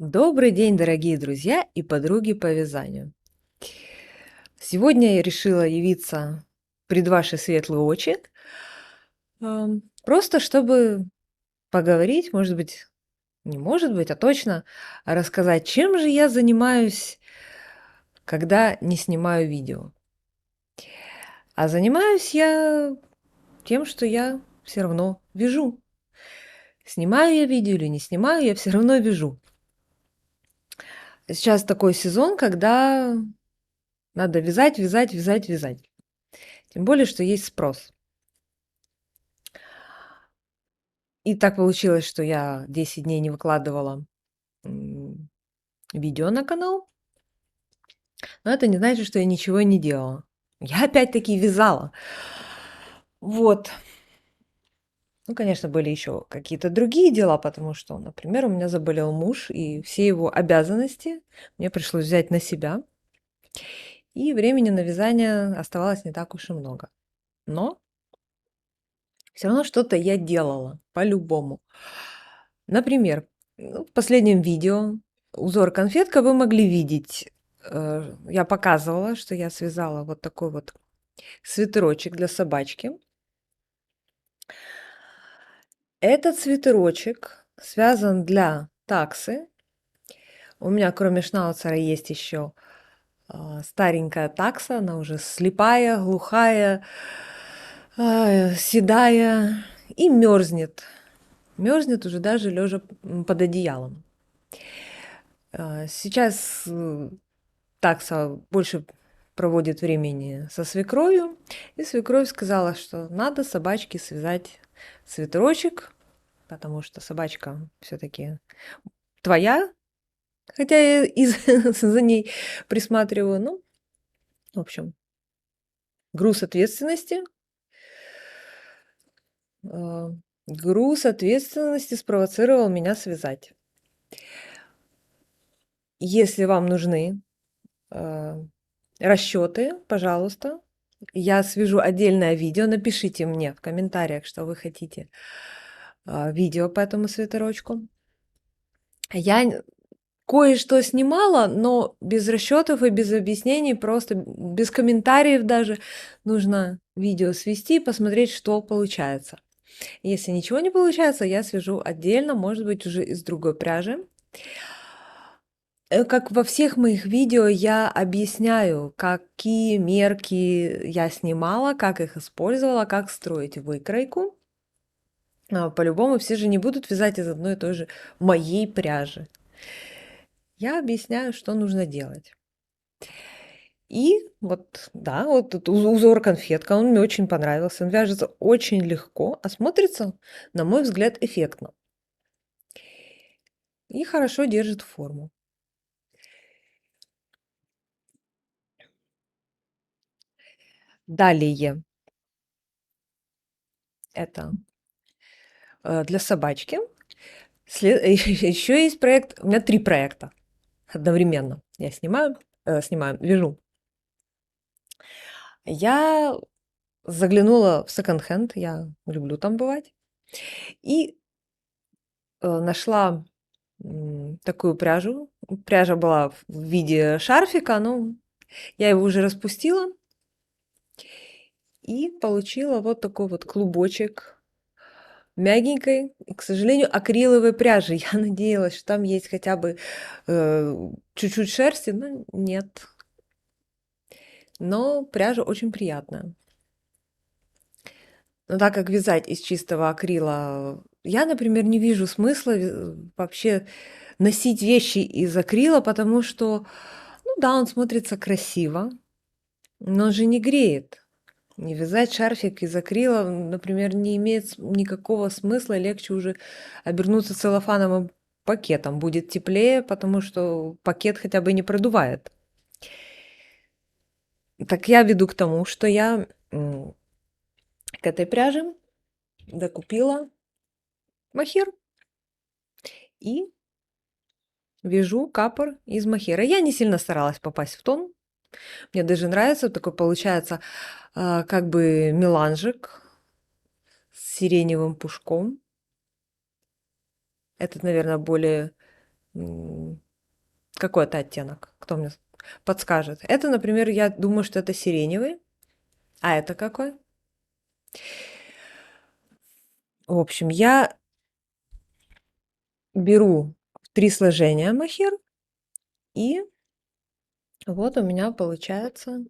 Добрый день, дорогие друзья и подруги по вязанию. Сегодня я решила явиться пред ваши светлые очи, просто чтобы поговорить, может быть, не может быть, а точно рассказать, чем же я занимаюсь, когда не снимаю видео. А занимаюсь я тем, что я все равно вяжу. Снимаю я видео или не снимаю, я все равно вяжу. Сейчас такой сезон, когда надо вязать, вязать, вязать, вязать. Тем более, что есть спрос. И так получилось, что я 10 дней не выкладывала м, видео на канал, но это не значит, что я ничего не делала. Я опять-таки вязала. Вот. Ну, конечно, были еще какие-то другие дела, потому что, например, у меня заболел муж, и все его обязанности мне пришлось взять на себя, и времени на вязание оставалось не так уж и много. Но все равно что-то я делала, по-любому. Например, в последнем видео узор конфетка вы могли видеть. Я показывала, что я связала вот такой вот свитерочек для собачки. Этот свитерочек связан для таксы. У меня кроме шнауцера есть еще старенькая такса, она уже слепая, глухая, седая и мерзнет. Мерзнет уже даже лежа под одеялом. Сейчас такса больше проводит времени со свекровью, и свекровь сказала, что надо собачке связать свитерочек, потому что собачка все-таки твоя, хотя я за ней присматриваю. Ну, в общем, груз ответственности. э, Груз ответственности спровоцировал меня связать. Если вам нужны расчеты, пожалуйста, я свяжу отдельное видео. Напишите мне в комментариях, что вы хотите видео по этому свитерочку. Я кое-что снимала, но без расчетов и без объяснений, просто без комментариев даже. Нужно видео свести и посмотреть, что получается. Если ничего не получается, я свяжу отдельно, может быть, уже из другой пряжи. Как во всех моих видео, я объясняю, какие мерки я снимала, как их использовала, как строить выкройку. По-любому все же не будут вязать из одной и той же моей пряжи. Я объясняю, что нужно делать. И вот, да, вот тут узор конфетка, он мне очень понравился. Он вяжется очень легко, а смотрится, на мой взгляд, эффектно. И хорошо держит форму. Далее, это для собачки. Еще есть проект, у меня 3 проекта одновременно. Я вяжу. Я заглянула в секонд-хенд, я люблю там бывать, и нашла такую пряжу. Пряжа была в виде шарфика, но я его уже распустила и получила вот такой вот клубочек мягенькой, к сожалению, акриловой пряжи. Я надеялась, что там есть хотя бы чуть-чуть шерсти, но нет. Но пряжа очень приятная. Но так как вязать из чистого акрила, я, например, не вижу смысла вообще носить вещи из акрила, потому что, ну да, он смотрится красиво, но он же не греет. Не вязать шарфик из акрила, например, не имеет никакого смысла, легче уже обернуться целлофановым пакетом. Будет теплее, потому что пакет хотя бы не продувает. Так я веду к тому, что я к этой пряже докупила махер и вяжу капор из махера. Я не сильно старалась попасть в тон. Мне даже нравится, такой получается как бы меланжик с сиреневым пушком. Этот, наверное, более Какой это оттенок? Кто мне подскажет? Это, например, я думаю, что это сиреневый. А это какой? В общем, я беру 3 сложения мохер, и вот у меня получается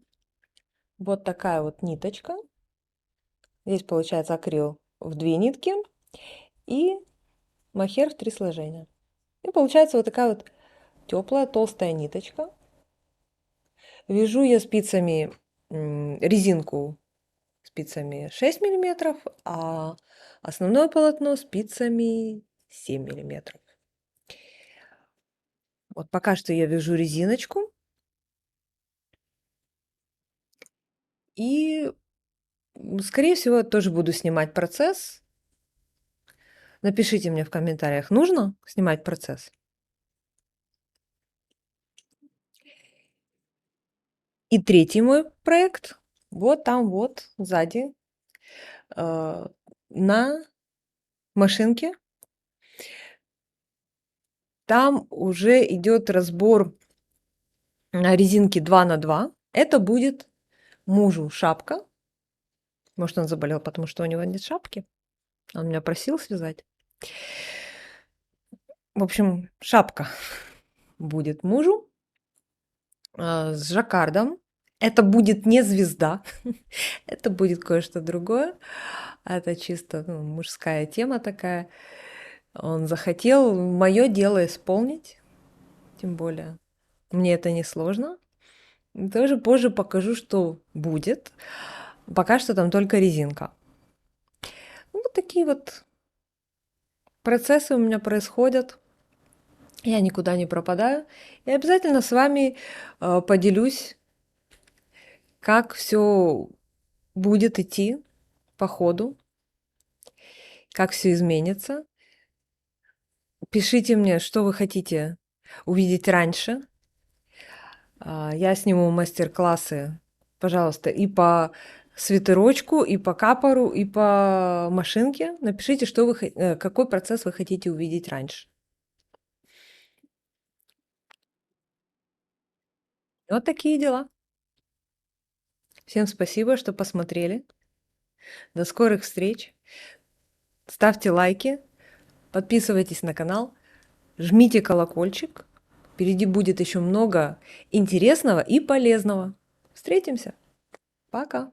вот такая вот ниточка. Здесь получается акрил в 2 нитки и мохер в 3 сложения. И получается вот такая вот теплая толстая ниточка. Вяжу я спицами резинку спицами 6 миллиметров, а основное полотно спицами 7 миллиметров. Вот пока что я вяжу резиночку. И, скорее всего, тоже буду снимать процесс. Напишите мне в комментариях, нужно снимать процесс. И третий мой проект, вот там вот сзади, на машинке. Там уже идет разбор резинки 2 на 2. Это будет мужу шапка. Может, он заболел, потому что у него нет шапки. Он меня просил связать. В общем, шапка будет мужу с жаккардом. Это будет не звезда, это будет кое-что другое. Это чисто мужская тема такая. Он захотел мое дело исполнить, тем более мне это не сложно. Тоже позже покажу, что будет. Пока что там только резинка. Вот такие вот процессы у меня происходят. Я никуда не пропадаю. И обязательно с вами поделюсь, как все будет идти по ходу, как все изменится. Пишите мне, что вы хотите увидеть раньше. Я сниму мастер-классы, пожалуйста, и по свитерочку, и по капору, и по машинке. Напишите, что вы, какой процесс вы хотите увидеть раньше. Вот такие дела. Всем спасибо, что посмотрели. До скорых встреч. Ставьте лайки, подписывайтесь на канал, жмите колокольчик. Впереди будет еще много интересного и полезного. Встретимся. Пока.